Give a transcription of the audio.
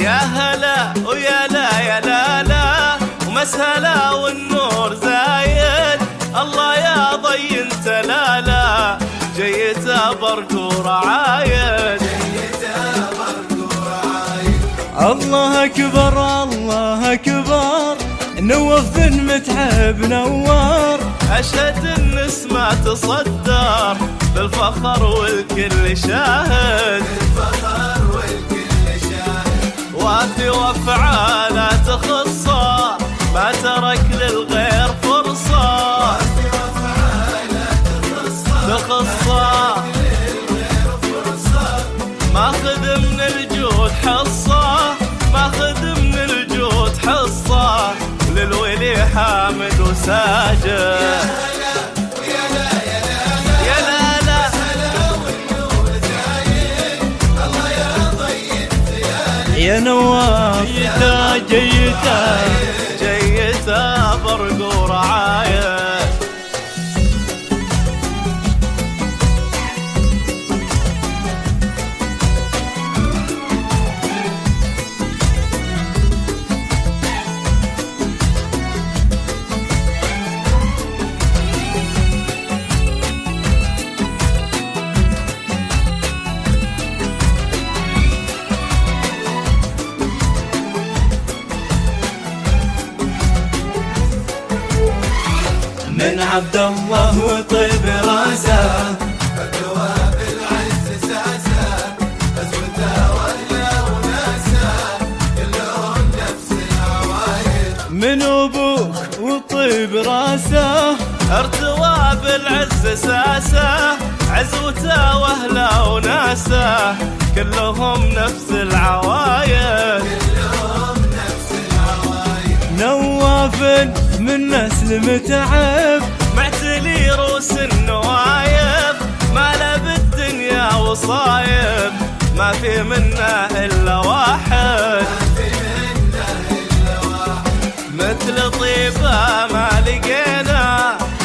يا هلا ويا لا يا لا لا ومسهلا والنور زايد. الله يا ضي انت لا لا جيت برق ورعايد. الله أكبر الله أكبر نوف بن متعب نوار. أشهد النسمة تصدر بالفخر والكل شاهد. وافي وافعاله تخصه ما ترك للغير فرصة. تخصه ماخذ من الجود حصة. ماخذ من الجود حصة للولي حامد وساجد. يا نواف جيتا جيتا جيتا برق ورعاية. من عبد الله وطيب راسه فدوى بالعز ساسه. غزوته ولا وناسه كلهم نفس العوايد. من ابوك وطيب راسه ارتوى بالعز ساسه. عزوته واهله وناسه كلهم نفس العوايد. نواف من نسل متعب معتلي روس النوايب. ما له بالدنيا وصايب ما في منه إلا واحد. مثل طيبة ما لقيت